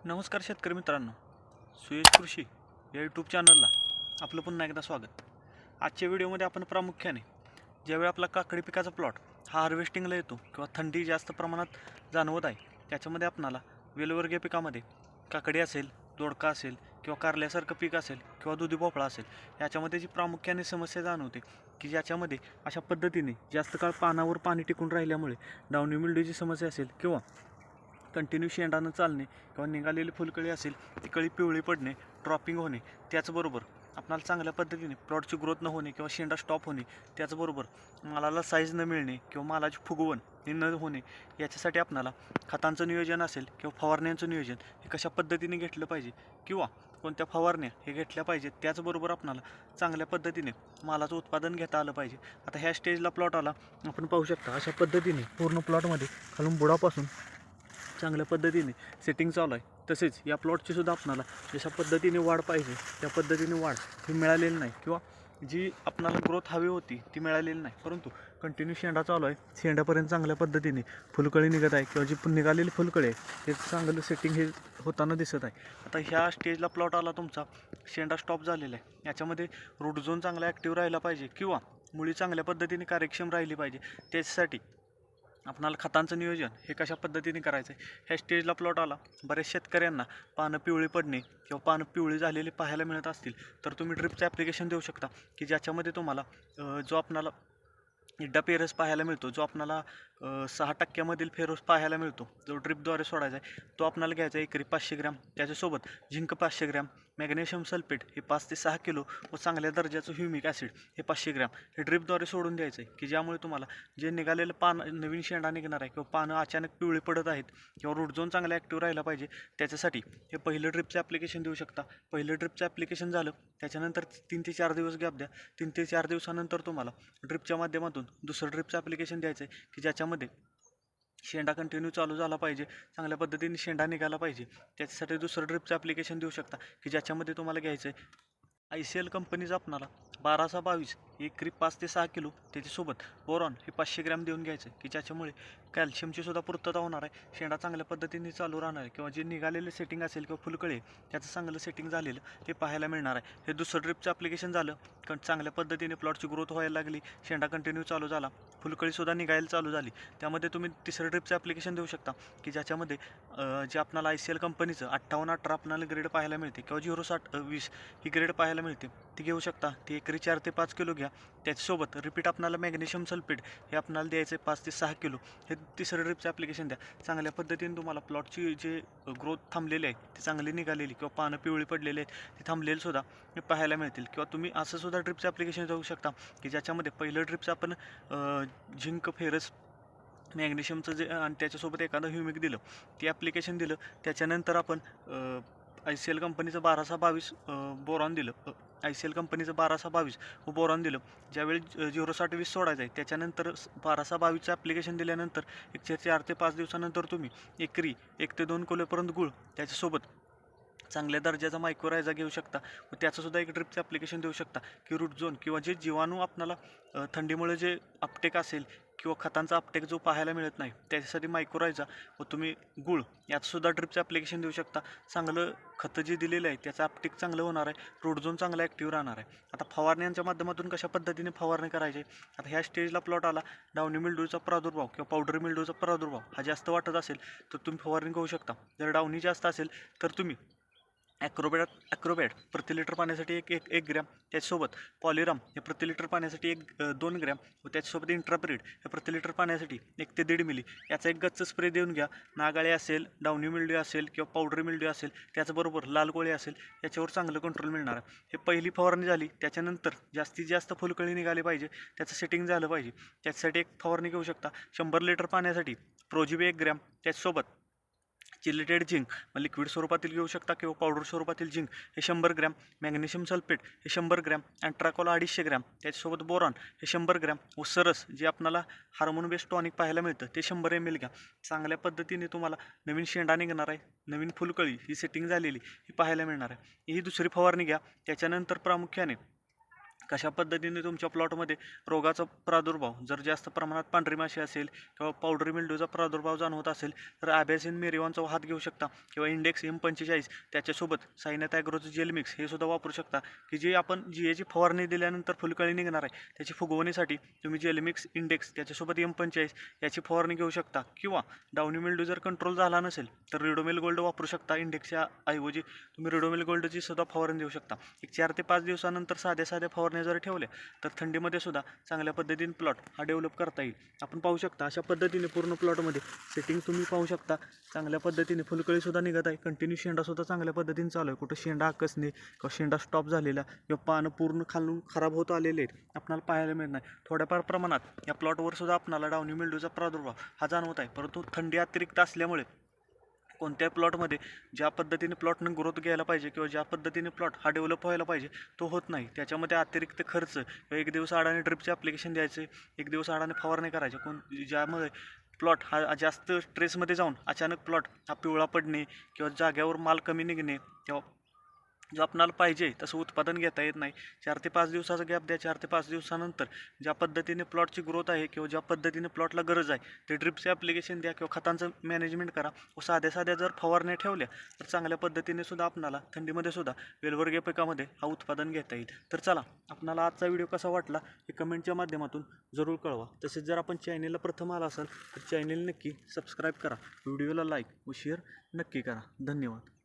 नमस्कार शेतकरी मित्रांनो, सुयश कृषी या यूट्यूब चॅनलला आपलं पुन्हा एकदा स्वागत. आजच्या व्हिडिओमध्ये आपण प्रामुख्याने ज्यावेळी आपला काकडी पिकाचा प्लॉट हा हार्वेस्टिंगला येतो किंवा थंडी जास्त प्रमाणात जाणवत आहे, त्याच्यामध्ये आपणाला वेलवर्गीय पिकामध्ये काकडी असेल, दोडका असेल किंवा कारल्यासारखं पीक असेल किंवा दुधी भोपळा असेल, याच्यामध्ये जी प्रामुख्याने समस्या जाणवते की ज्याच्यामध्ये अशा पद्धतीने जास्त काळ पानावर पाणी टिकून राहिल्यामुळे डाउनी मिल्ड्यूची समस्या असेल किंवा कंटिन्यू शेंडानं चालणे किंवा निघालेली फुलकळी असेल ती कळी पिवळी पडणे, ड्रॉपिंग होणे, त्याचबरोबर आपल्याला चांगल्या पद्धतीने प्लॉटची ग्रोथ न होणे किंवा शेंडा स्टॉप होणे, त्याचबरोबर मालाला साईज न मिळणे किंवा मालाची फुगवण हे न होणे, याच्यासाठी आपल्याला खतांचं नियोजन असेल किंवा फवारण्यांचं नियोजन हे कशा पद्धतीने घेतलं पाहिजे किंवा कोणत्या फवारण्या हे घेतल्या पाहिजेत, त्याचबरोबर आपल्याला चांगल्या पद्धतीने मालाचं उत्पादन घेता आलं पाहिजे. आता ह्या स्टेजला प्लॉट आला, आपण पाहू शकता अशा पद्धतीने पूर्ण प्लॉटमध्ये खालून बुडापासून चांगल्या पद्धतीने सेटिंग चालू आहे. तसेच या प्लॉटची सुद्धा आपणाला जशा पद्धतीने वाढ पाहिजे त्या पद्धतीने वाढ ही मिळालेली नाही किंवा जी आपणाला ग्रोथ हवी होती ती मिळालेली नाही, परंतु कंटिन्यू शेंडा चालू आहे. शेंड्यापर्यंत चांगल्या पद्धतीने फुलकळी निघत आहे किंवा जी निघालेली फुलकळी आहे हे चांगलं सेटिंग हे होताना दिसत आहे. आता ह्या स्टेजला प्लॉट आला तुमचा, शेंडा स्टॉप झालेला आहे. याच्यामध्ये रूट झोन चांगला ॲक्टिव्ह राहिला पाहिजे किंवा मुळी चांगल्या पद्धतीने कार्यक्षम राहिली पाहिजे. त्याच्यासाठी आपणाला खतांचं नियोजन हे कशा पद्धतीने करायचं आहे. ह्या स्टेजला प्लॉट आला, बऱ्याच शेतकऱ्यांना पानं पिवळी पडणे किंवा पानं पिवळी झालेली पाहायला मिळत असतील तर तुम्ही ड्रिपचं ॲप्लिकेशन देऊ शकता की ज्याच्यामध्ये तुम्हाला जो आपणाला इड्डा फेरस पाहायला मिळतो, जो आपणाला 6% फेरोस पाहायला मिळतो, जो ड्रिपद्वारे सोडायचा आहे, तो आपल्याला घ्यायचा आहे एकरी 500 ग्रॅम. त्याच्यासोबत झिंक 500 ग्रॅम, मॅग्नेशियम सल्फेट हे 5 ते 6 किलो व चांगल्या दर्जाचं ह्युमिक ॲसिड हे 500 ग्रॅम हे ड्रिपद्वारे सोडून द्यायचं आहे की ज्यामुळे तुम्हाला जे निघालेलं नवीन शेंडा निघणार आहे किंवा पानं अचानक पिवळी पडत आहेत किंवा रूट झोन चांगला ॲक्टिव्ह राहिला पाहिजे, त्याच्यासाठी हे पहिलं ड्रिपचं ॲप्लिकेशन देऊ शकता. पहिलं ड्रिपचं ॲप्लिकेशन झालं त्याच्यानंतर 3 ते 4 दिवस गॅप द्या. 3 ते 4 दिवसानंतर तुम्हाला ड्रिपच्या माध्यमातून दुसरं ड्रिपचं ॲप्लिकेशन द्यायचं आहे की ज्याच्यामध्ये शेंडा कंटिन्यू चालू झाला पाहिजे, चांगल्या पद्धतीने शेंडा निघाला पाहिजे. त्याच्यासाठी दुसरं ड्रिपचं ॲप्लिकेशन देऊ शकता की ज्याच्यामध्ये तुम्हाला घ्यायचं आहे ICL कंपनीचं आपणाला 12/22 एकरी 5 ते 6 किलो, त्याच्यासोबत बोरॉन हे 500 ग्रॅम देऊन घ्यायचं की ज्याच्यामुळे कॅल्शियमची सुद्धा पूर्तता होणार आहे, शेंडा चांगल्या पद्धतीने चालू राहणार आहे किंवा जे निघालेले सेटिंग असेल किंवा फुलकळे त्याचं चांगलं सेटिंग झालेलं हे पाहायला मिळणार आहे. हे दुसरं ड्रिपचं ॲप्लिकेशन झालं, कारण चांगल्या पद्धतीने प्लॉटची ग्रोथ व्हायला लागली, शेंडा कंटिन्यू चालू झाला, फुलकळीसुद्धा निघायला चालू झाली, त्यामध्ये तुम्ही तिसरं ड्रिपचं ॲप्लिकेशन देऊ शकता की ज्याच्यामध्ये जे आपल्याला ICL कंपनीचं 58-18 आपल्याला ग्रेड पाहायला मिळते किंवा 0-60-20 ही ग्रेड पाहायला मिळते, ती घेऊ शकता. ती एकरी 4 ते 5 किलो घ्या. त्याच्यासोबत रिपीट आपल्याला मॅग्नेशियम सल्फेट हे आपल्याला द्यायचं आहे 5 ते 6 किलो. हे तिसरं ड्रिपचं ॲप्लिकेशन द्या. चांगल्या पद्धतीने तुम्हाला प्लॉटची जे ग्रोथ थांबलेली आहे ती चांगली निघालेली किंवा पानं पिवळी पडलेली आहेत ती थांबलेली सुद्धा हे पाहायला मिळतील. किंवा तुम्ही असं सुद्धा ड्रिपचं ॲप्लिकेशन देऊ शकता की ज्याच्यामध्ये पहिलं ड्रिपचं आपण झिंक फेरस मॅग्नेशियमचं जे आणि त्याच्यासोबत एखादं ह्युमिक दिलं, ते ॲप्लिकेशन दिलं. त्याच्यानंतर आपण ICL कंपनीचं 12/22 बोरॉन दिलं, ICL कंपनीचं 12/22 बोरॉन दिलं. ज्यावेळी 0-60-20 सोडायचं आहे त्याच्यानंतर 12/22चं ॲप्लिकेशन दिल्यानंतर 4 ते 5 दिवसानंतर तुम्ही एकरी 1 ते 2 किलोपर्यंत गुळ, त्याच्यासोबत चांगल्या दर्जाचा मायक्रोरायझा घेऊ शकता व त्याचंसुद्धा एक ड्रिपचं ॲप्लिकेशन देऊ शकता की रूट झोन किंवा जे जीवाणू आपल्याला थंडीमुळे जे अपटेक असेल किंवा खतांचा अपटेक जो पाहायला मिळत नाही त्याच्यासाठी मायक्रोरायझा व तुम्ही गुळ याचंसुद्धा ड्रिपचं ॲप्लिकेशन देऊ शकता. चांगलं खतं जे दिलेलं आहे त्याचं अपटेक चांगलं होणार आहे, रूट झोन चांगला ॲक्टिव्ह राहणार आहे. आता फवारण्यांच्या माध्यमातून कशा पद्धतीने फवारणी करायची. आता ह्या स्टेजला प्लॉट आला, डाउनी मिल्ड्यूचा प्रादुर्भाव किंवा पावडर मिल्ड्यूचा प्रादुर्भाव हा जास्त वाटत असेल तर तुम्ही फवारणी करू शकता. जर डाउनी जास्त असेल तर तुम्ही ॲक्रोबॅट प्रति लिटर पाण्यासाठी एक ग्रॅम, त्याच्यासोबत पॉलिराम हे प्रति लिटर पाण्यासाठी 2 ग्रॅम व त्याच्यासोबत इंट्रापिरिड हे प्रति लिटर पाण्यासाठी 1 ते 1.5 मिली याचा एक गच्च स्प्रे देऊन घ्या. नागाळे असेल, डाउनी मिल्ड्यू असेल किंवा पावडर मिल्ड्यू असेल, त्याचबरोबर लाल कोळी असेल, याच्यावर चांगलं कंट्रोल मिळणार आहे. हे पहिली फवारणी झाली. त्याच्यानंतर जास्तीत जास्त फुलकळी निघाली पाहिजे, त्याचं सेटिंग झालं पाहिजे, त्याच्यासाठी एक फवारणी घेऊ शकता. 100 लिटर पाण्यासाठी प्रोजिबे 1 ग्रॅम, त्याच्यासोबत चिलेटेड झिंक लिक्विड स्वरूपातील घेऊ शकता किंवा पावडर स्वरूपातील झिंक हे 100 ग्रॅम, मॅग्नेशियम सल्फेट हे 100 ग्रॅम, अँट्राकॉल 250 ग्रॅम, त्याच्यासोबत बोरॉन हे 100 ग्रॅम व सरस जे आपल्याला हार्मोन बेस्ड टॉनिक पाहायला मिळतं ते 100 ml घ्या. चांगल्या पद्धतीने तुम्हाला नवीन शेंडा निघणार आहे, नवीन फुलकळी ही सेटिंग झालेली ही पाहायला मिळणार आहे. ही दुसरी फवारणी घ्या. त्याच्यानंतर प्रामुख्याने कशा पद्धतीने तुमच्या प्लॉटमध्ये रोगाचा प्रादुर्भाव जर जास्त प्रमाणात पांढरी माशी असेल किंवा पावडरी मिल्ड्यूचा प्रादुर्भाव जाणवत असेल तर ॲबॅसिन मेरिवानचा हात घेऊ शकता किंवा इंडेक्स M45 त्याच्यासोबत सायनात ॲग्रोचं जेल मिक्स हे सुद्धा वापरू शकता की जे आपण GAची फवारणी दिल्यानंतर फुलकळी निघणार आहे त्याची फुगवणीसाठी तुम्ही जेल मिक्स इंडेक्स त्याच्यासोबत M45 याची फवारणी घेऊ शकता किंवा डाउनी मिल्ड्यू जर कंट्रोल झाला नसेल तर रिडोमिल गोल्ड वापरू शकता. इंडेक्सच्या ऐवजी तुम्ही रिडोमिल गोल्डची सुद्धा फवारणी देऊ शकता. एक 4 ते 5 दिवसानंतर साध्या फवारणी जर ठेवले तर थंडीमध्ये सुद्धा चांगल्या पद्धतीने प्लॉट हा डेव्हलप करता येईल. आपण पाहू शकता अशा पद्धतीने पूर्ण प्लॉटमध्ये सेटिंग तुम्ही पाहू शकता. चांगल्या पद्धतीने फुलकळी सुद्धा निघत आहे. कंटिन्यू शेंडा सुद्धा चांगल्या पद्धतीने चालू आहे. कुठं शेंडा आकसणे किंवा शेंडा स्टॉप झालेला किंवा पानं पूर्ण खालून खराब होत आलेले आहेत आपल्याला पाहायला मिळत नाही. थोड्याफार प्रमाणात या प्लॉटवर सुद्धा आपल्याला डाउनी मिल्ड्यूचा प्रादुर्भाव हा जाणवत आहे. परंतु थंडी अतिरिक्त असल्यामुळे कोणत्याही प्लॉटमध्ये ज्या पद्धतीने प्लॉटनं ग्रोथ घ्यायला पाहिजे किंवा ज्या पद्धतीने प्लॉट हा डेव्हलप व्हायला पाहिजे तो होत नाही. त्याच्यामध्ये अतिरिक्त खर्च एक दिवस आडाने ड्रिपचे ॲप्लिकेशन द्यायचे, एक दिवस आडाने फवारणी करायचे ज्यामुळे प्लॉट हा जास्त स्ट्रेसमध्ये जाऊन अचानक प्लॉट हा पिवळा पडणे किंवा जाग्यावर माल कमी निघणे किंवा जो आपणाला पाहिजे तसं उत्पादन घेता येत नाही. 4 ते 5 दिवसाचा गॅप द्या. 4 ते 5 दिवसानंतर ज्या पद्धतीने प्लॉटची ग्रोथ आहे किंवा ज्या पद्धतीने प्लॉटला गरज आहे ते ड्रिपचे ॲप्लिकेशन द्या किंवा खतांचं मॅनेजमेंट करा. व साध्या जर फवारण्या ठेवल्या तर चांगल्या पद्धतीने सुद्धा आपणाला थंडीमध्ये सुद्धा वेलवर्गीय पिकामध्ये हा उत्पादन घेता येईल. तर चला, आपणाला आजचा व्हिडिओ कसा वाटला हे कमेंटच्या माध्यमातून जरूर कळवा. तसेच जर आपण चॅनेलला प्रथम आला असाल तर चॅनेल नक्की सबस्क्राईब करा. व्हिडिओला लाईक व शेअर नक्की करा. धन्यवाद.